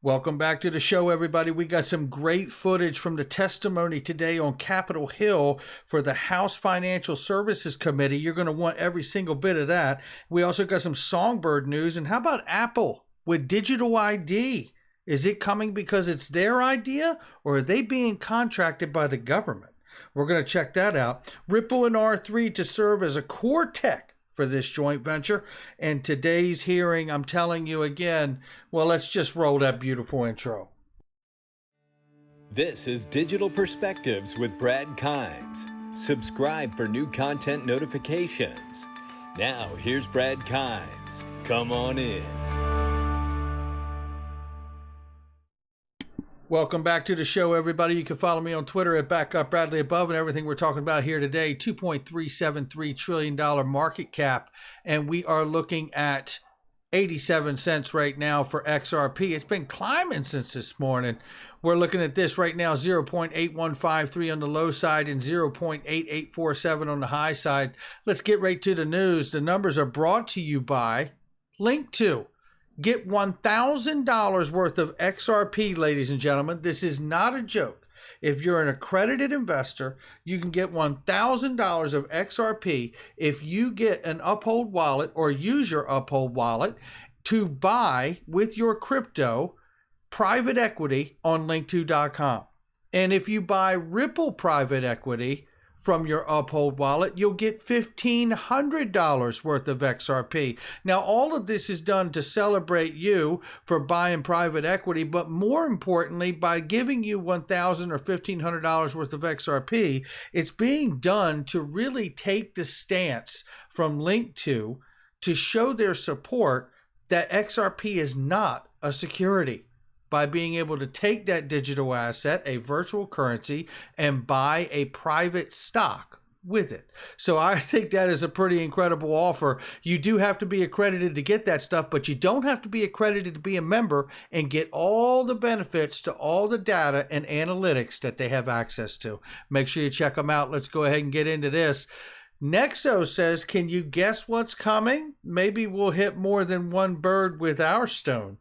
Welcome back to the show, everybody. We got some great footage from the testimony today on Capitol Hill for the House Financial Services Committee. You're going to want every single bit of that. We also got some Songbird news. And how about Apple with digital ID? Is it coming because it's their idea, or are they being contracted by the government? We're going to check that out. Ripple and R3 to serve as a core tech for this joint venture. And today's hearing, I'm telling you again, well, let's just roll that beautiful intro. This is Digital Perspectives with Brad Kimes. Subscribe for new content notifications. Now, here's Brad Kimes. Come on in. Welcome back to the show, everybody. You can follow me on Twitter at BackUpBradleyAbove, and everything we're talking about here today, $2.373 trillion market cap. And we are looking at 87 cents right now for XRP. It's been climbing since this morning. We're looking at this right now, 0.8153 on the low side and 0.8847 on the high side. Let's get right to the news. The numbers are brought to you by Link2. Get $1,000 worth of XRP, ladies and gentlemen. This is not a joke. If you're an accredited investor, you can get $1,000 of XRP if you get an Uphold wallet or use your Uphold wallet to buy with your crypto private equity on Link2.com. And if you buy Ripple private equity from your Uphold wallet, you'll get $1,500 worth of XRP. Now, all of this is done to celebrate you for buying private equity, but more importantly, by giving you $1,000 or $1,500 worth of XRP, it's being done to really take the stance from Link2 to show their support that XRP is not a security, by being able to take that digital asset, a virtual currency, and buy a private stock with it. So I think that is a pretty incredible offer. You do have to be accredited to get that stuff, but you don't have to be accredited to be a member and get all the benefits to all the data and analytics that they have access to. Make sure you check them out. Let's go ahead and get into this. Nexo says, can you guess what's coming? Maybe we'll hit more than one bird with our stone.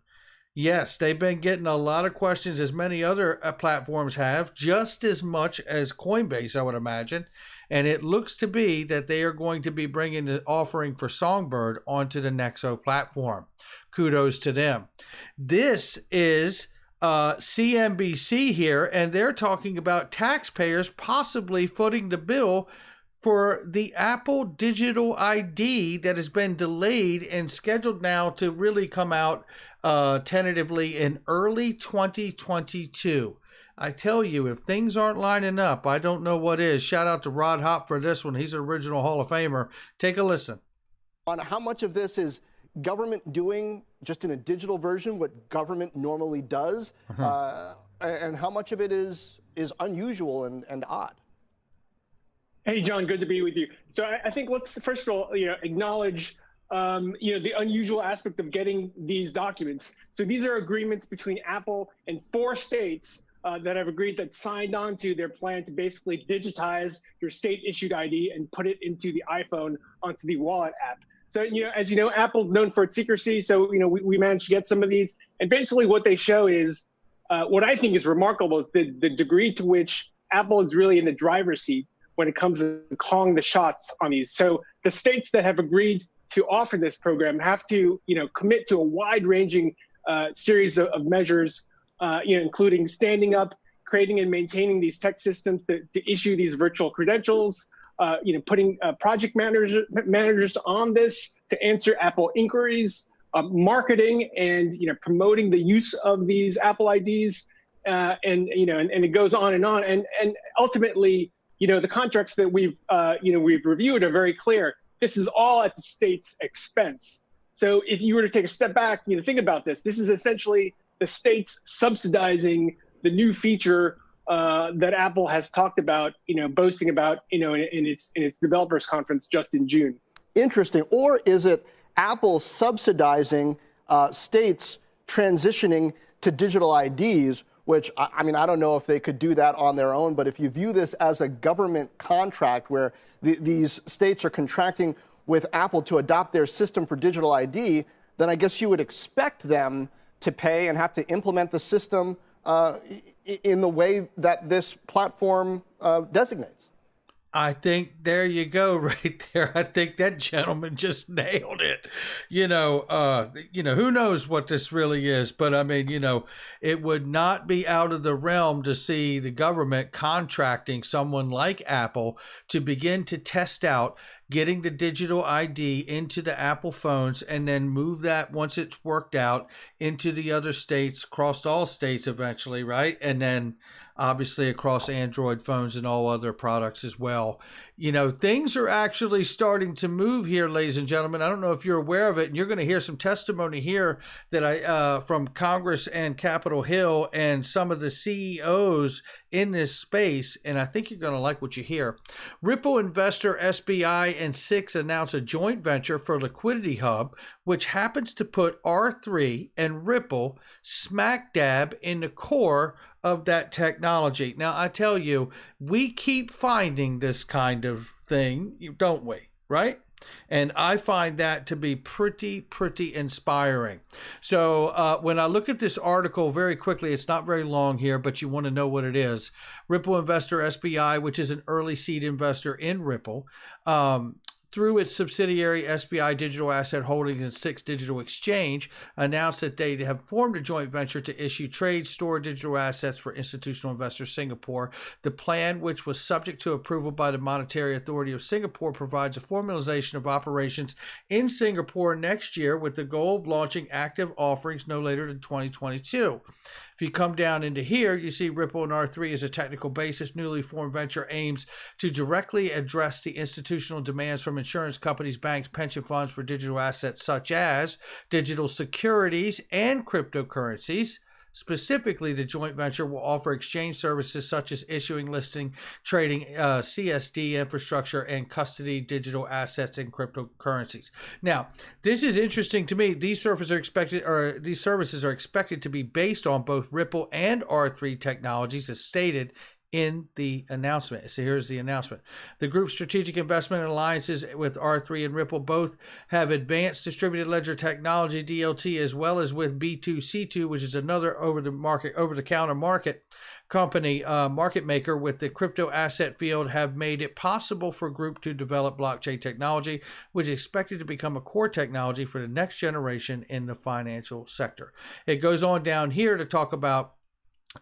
Yes, they've been getting a lot of questions, as many other platforms have, just as much as Coinbase, I would imagine. And it looks to be that they are going to be bringing the offering for Songbird onto the Nexo platform. Kudos to them. This is CNBC here, and they're talking about taxpayers possibly footing the bill for the Apple digital ID that has been delayed and scheduled now to really come out tentatively in early 2022. I tell you, if things aren't lining up, I don't know what is. Shout out to Rod Hop for this one. He's an original Hall of Famer. Take a listen. On how much of this is government doing just in a digital version what government normally does, and how much of it is unusual and odd? Hey, John, good to be with you. So I think let's first of all, acknowledge, the unusual aspect of getting these documents. So these are agreements between Apple and 4 states that have agreed, that signed on to their plan to basically digitize your state-issued ID and put it into the iPhone onto the wallet app. So, as you know, Apple's known for its secrecy. So, we managed to get some of these. And basically what they show is, what I think is remarkable is the degree to which Apple is really in the driver's seat when it comes to calling the shots on these. So the states that have agreed to offer this program have to, commit to a wide-ranging series of measures, including standing up, creating and maintaining these tech systems to issue these virtual credentials, putting project managers on this to answer Apple inquiries, marketing and promoting the use of these Apple IDs, and it goes on and on, and ultimately, the contracts that we've reviewed are very clear. This is all at the state's expense. So if you were to take a step back, think about this. This is essentially the states subsidizing the new feature that Apple has talked about, boasting about, in its developers conference just in June. Interesting. Or is it Apple subsidizing states transitioning to digital IDs, which, I mean, I don't know if they could do that on their own, but if you view this as a government contract where these states are contracting with Apple to adopt their system for digital ID, then I guess you would expect them to pay and have to implement the system in the way that this platform designates. I think there you go right there. I think that gentleman just nailed it. Who knows what this really is, but I mean, it would not be out of the realm to see the government contracting someone like Apple to begin to test out getting the digital ID into the Apple phones and then move that once it's worked out into the other states, across all states eventually, right? And then obviously across Android phones and all other products as well. Things are actually starting to move here, ladies and gentlemen. I don't know if you're aware of it, and you're going to hear some testimony here that from Congress and Capitol Hill and some of the CEOs in this space, and I think you're going to like what you hear. Ripple investor SBI and SIX announced a joint venture for Liquidity Hub, which happens to put R3 and Ripple smack dab in the core of that technology. Now, I tell you, we keep finding this kind of thing, don't we? Right? And I find that to be pretty inspiring. So when I look at this article very quickly, it's not very long here, but you want to know what it is. Ripple investor SBI, which is an early seed investor in Ripple, through its subsidiary SBI Digital Asset Holdings and SIX Digital Exchange, announced that they have formed a joint venture to issue, trade, store digital assets for institutional investors Singapore. The plan, which was subject to approval by the Monetary Authority of Singapore, provides a formalization of operations in Singapore next year with the goal of launching active offerings no later than 2022. If you come down into here, you see Ripple and R3 as a technical basis. Newly formed venture aims to directly address the institutional demands from insurance companies, banks, pension funds for digital assets such as digital securities and cryptocurrencies. Specifically, the joint venture will offer exchange services such as issuing, listing, trading, CSD infrastructure, and custody digital assets and cryptocurrencies. Now, this is interesting to me. These services are expected to be based on both Ripple and R3 technologies, as stated in the announcement. So here's the announcement. The group's strategic investment alliances with R3 and Ripple both have advanced distributed ledger technology, DLT, as well as with B2C2, which is another over-the-counter market company, market maker with the crypto asset field, have made it possible for group to develop blockchain technology, which is expected to become a core technology for the next generation in the financial sector. It goes on down here to talk about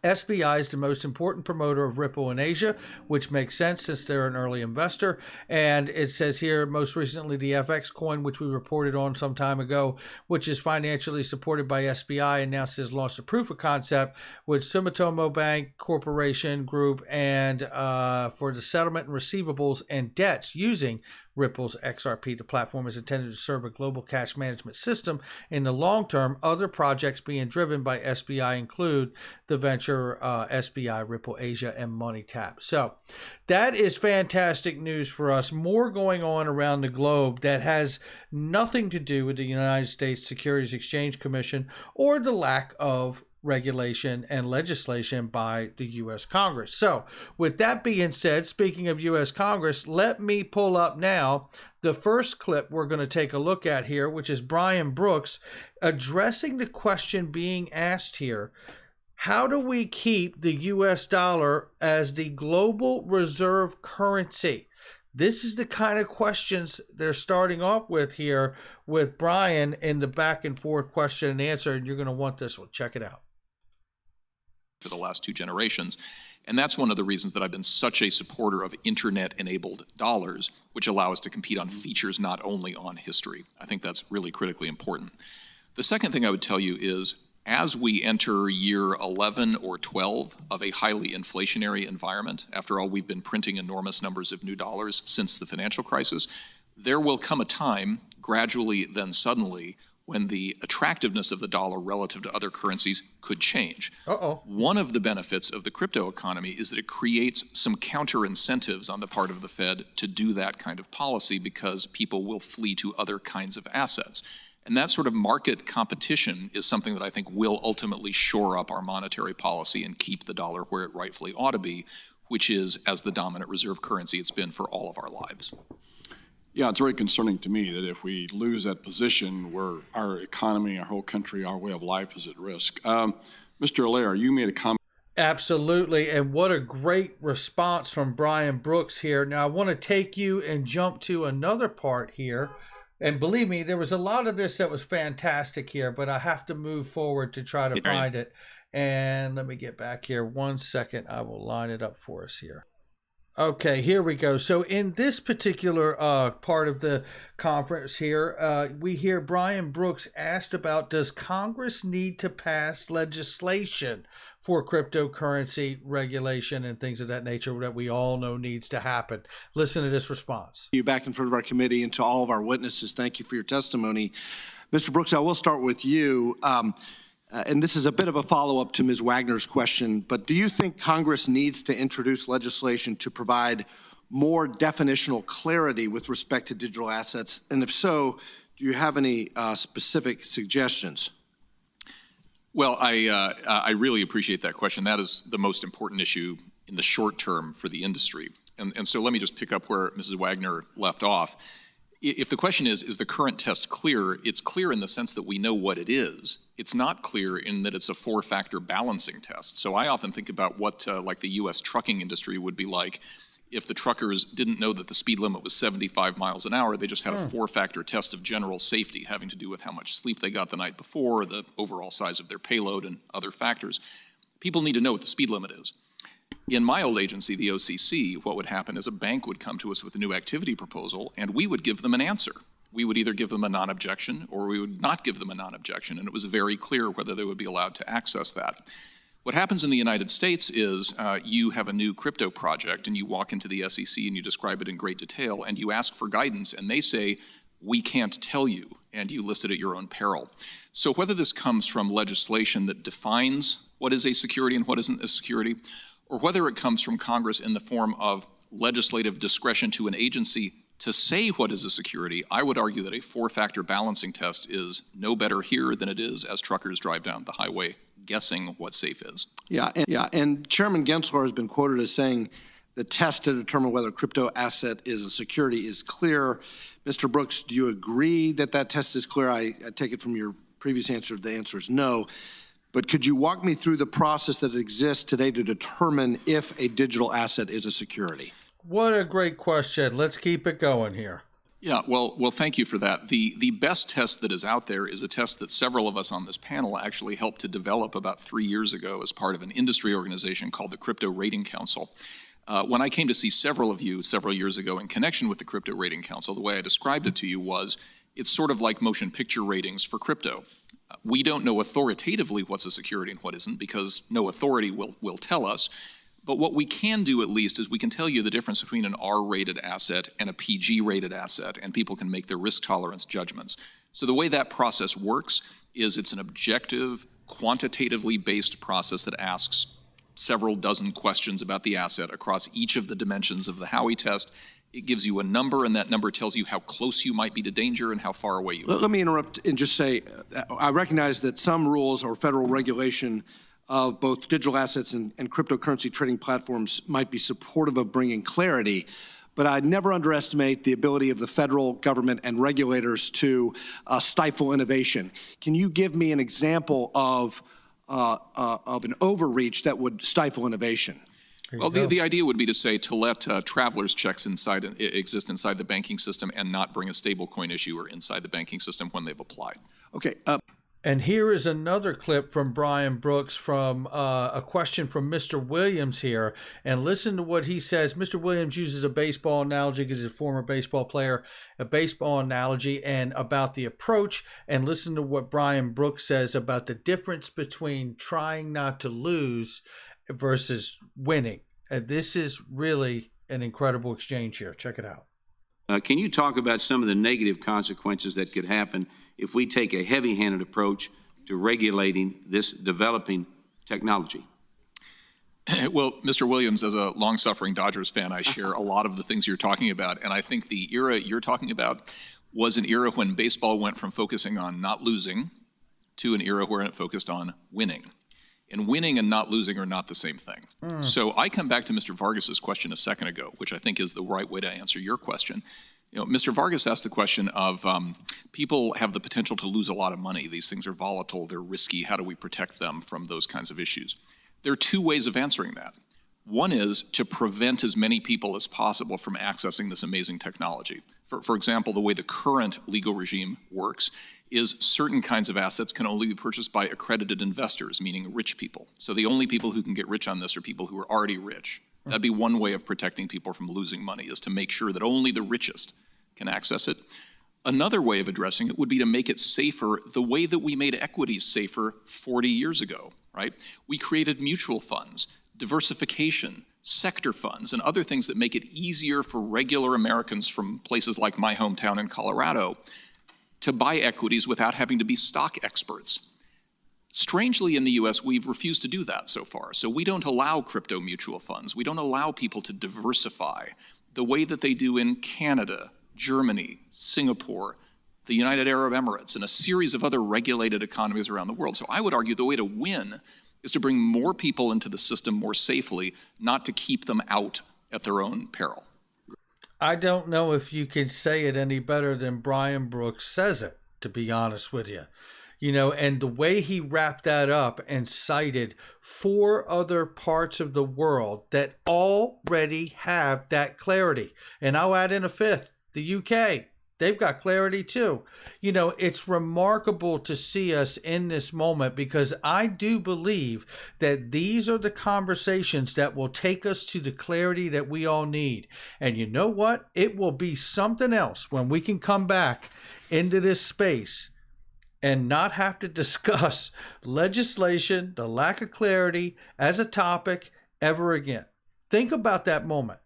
SBI is the most important promoter of Ripple in Asia, which makes sense since they're an early investor. And it says here, most recently, the FX coin, which we reported on some time ago, which is financially supported by SBI, announced has launched a proof of concept with Sumitomo Bank Corporation Group and for the settlement and receivables and debts using Ripple's XRP. The platform is intended to serve a global cash management system. In the long term, other projects being driven by SBI include the venture SBI, Ripple Asia, and MoneyTap. So that is fantastic news for us. More going on around the globe that has nothing to do with the United States Securities Exchange Commission or the lack of regulation and legislation by the U.S. Congress. So with that being said, speaking of U.S. Congress, let me pull up now the first clip we're going to take a look at here, which is Brian Brooks addressing the question being asked here. How do we keep the U.S. dollar as the global reserve currency? This is the kind of questions they're starting off with here with Brian in the back and forth question and answer, and you're going to want this one. Check it out. For the last two generations. And that's one of the reasons that I've been such a supporter of internet-enabled dollars, which allow us to compete on features, not only on history. I think that's really critically important. The second thing I would tell you is, as we enter year 11 or 12 of a highly inflationary environment, after all, we've been printing enormous numbers of new dollars since the financial crisis, there will come a time, gradually then suddenly, when the attractiveness of the dollar relative to other currencies could change. One of the benefits of the crypto economy is that it creates some counter incentives on the part of the Fed to do that kind of policy because people will flee to other kinds of assets. And that sort of market competition is something that I think will ultimately shore up our monetary policy and keep the dollar where it rightfully ought to be, which is as the dominant reserve currency it's been for all of our lives. Yeah, it's very concerning to me that if we lose that position where our economy, our whole country, our way of life is at risk. Mr. Allaire, you made a comment. Absolutely. And what a great response from Brian Brooks here. Now, I want to take you and jump to another part here. And believe me, there was a lot of this that was fantastic here, but I have to move forward to try to find it. And let me get back here 1 second. I will line it up for us here. Okay, here we go. So in this particular part of the conference here, we hear Brian Brooks asked about, does Congress need to pass legislation for cryptocurrency regulation and things of that nature that we all know needs to happen? Listen to this response. You back in front of our committee and to all of our witnesses, thank you for your testimony. Mr. Brooks, I will start with you. And this is a bit of a follow-up to Ms. Wagner's question, but do you think Congress needs to introduce legislation to provide more definitional clarity with respect to digital assets? And if so, do you have any specific suggestions? Well, I really appreciate that question. That is the most important issue in the short term for the industry. And so let me just pick up where Mrs. Wagner left off. If the question is the current test clear, it's clear in the sense that we know what it is. It's not clear in that it's a four-factor balancing test. So I often think about what like the U.S. trucking industry would be like if the truckers didn't know that the speed limit was 75 miles an hour. They just had a four-factor test of general safety having to do with how much sleep they got the night before, the overall size of their payload, and other factors. People need to know what the speed limit is. In my old agency, the OCC, what would happen is a bank would come to us with a new activity proposal, and we would give them an answer. We would either give them a non-objection or we would not give them a non-objection, and it was very clear whether they would be allowed to access that. What happens in the United States is you have a new crypto project, and you walk into the SEC and you describe it in great detail, and you ask for guidance, and they say, we can't tell you, and you list it at your own peril. So whether this comes from legislation that defines what is a security and what isn't a security, or whether it comes from Congress in the form of legislative discretion to an agency to say what is a security, I would argue that a four-factor balancing test is no better here than it is as truckers drive down the highway guessing what safe is. And Chairman Gensler has been quoted as saying the test to determine whether a crypto asset is a security is clear. Mr. Brooks, do you agree that that test is clear? I take it from your previous answer, the answer is no. But could you walk me through the process that exists today to determine if a digital asset is a security? What a great question. Let's keep it going here. Yeah, well, thank you for that. The best test that is out there is a test that several of us on this panel actually helped to develop about 3 years ago as part of an industry organization called the Crypto Rating Council. When I came to see several of you several years ago in connection with the Crypto Rating Council, the way I described it to you was it's sort of like motion picture ratings for crypto. We don't know authoritatively what's a security and what isn't because no authority will tell us. But what we can do at least is we can tell you the difference between an R-rated asset and a PG-rated asset, and people can make their risk tolerance judgments. So the way that process works is it's an objective, quantitatively based process that asks several dozen questions about the asset across each of the dimensions of the Howey test. It gives you a number, and that number tells you how close you might be to danger and how far away you are. Let me interrupt and just say, I recognize that some rules or federal regulation of both digital assets and cryptocurrency trading platforms might be supportive of bringing clarity, but I'd never underestimate the ability of the federal government and regulators to stifle innovation. Can you give me an example of an overreach that would stifle innovation? Well, the idea would be to say to let traveler's checks exist inside the banking system and not bring a stablecoin issuer inside the banking system when they've applied. Okay. And here is another clip from Brian Brooks from a question from Mr. Williams here. And listen to what he says. Mr. Williams uses a baseball analogy because he's a former baseball player, a baseball analogy and about the approach. And listen to what Brian Brooks says about the difference between trying not to lose versus winning. This is really an incredible exchange here. Check it out. Can you talk about some of the negative consequences that could happen if we take a heavy-handed approach to regulating this developing technology? Well, Mr. Williams, as a long-suffering Dodgers fan, I share a lot of the things you're talking about. And I think the era you're talking about was an era when baseball went from focusing on not losing to an era where it focused on winning. And winning and not losing are not the same thing. So I come back to Mr. Vargas's question a second ago, which I think is the right way to answer your question. Mr. Vargas asked the question of people have the potential to lose a lot of money. These things are volatile, they're risky. How do we protect them from those kinds of issues? There are two ways of answering that. One is to prevent as many people as possible from accessing this amazing technology. For example, the way the current legal regime works is certain kinds of assets can only be purchased by accredited investors, meaning rich people. So the only people who can get rich on this are people who are already rich. That'd be one way of protecting people from losing money, is to make sure that only the richest can access it. Another way of addressing it would be to make it safer the way that we made equities safer 40 years ago, right? We created mutual funds, diversification, sector funds, and other things that make it easier for regular Americans from places like my hometown in Colorado to buy equities without having to be stock experts. Strangely, in the US, we've refused to do that so far. So we don't allow crypto mutual funds. We don't allow people to diversify the way that they do in Canada, Germany, Singapore, the United Arab Emirates, and a series of other regulated economies around the world. So I would argue the way to win is to bring more people into the system more safely, not to keep them out at their own peril. I don't know if you can say it any better than Brian Brooks says it, to be honest with you. And the way he wrapped that up and cited 4 other parts of the world that already have that clarity. And I'll add in a 5th, the UK. They've got clarity too. It's remarkable to see us in this moment, because I do believe that these are the conversations that will take us to the clarity that we all need. And you know what? It will be something else when we can come back into this space and not have to discuss legislation, the lack of clarity as a topic ever again. Think about that moment.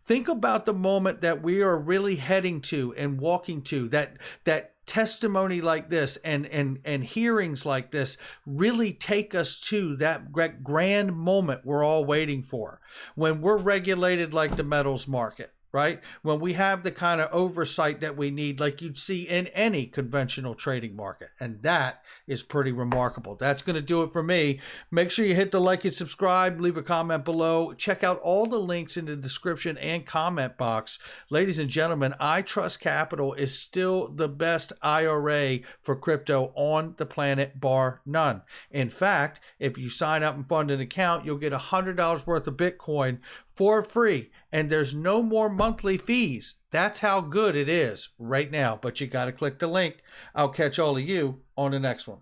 Think about the moment that we are really heading to and walking to, that testimony like this and hearings like this really take us to that grand moment we're all waiting for, when we're regulated like the metals market. Right? When we have the kind of oversight that we need, like you'd see in any conventional trading market. And that is pretty remarkable. That's going to do it for me. Make sure you hit the like and subscribe, leave a comment below. Check out all the links in the description and comment box. Ladies and gentlemen, I Trust Capital is still the best IRA for crypto on the planet, bar none. In fact, if you sign up and fund an account, you'll get $100 worth of Bitcoin for free, and there's no more monthly fees. That's how good it is right now, but you got to click the link. I'll catch all of you on the next one.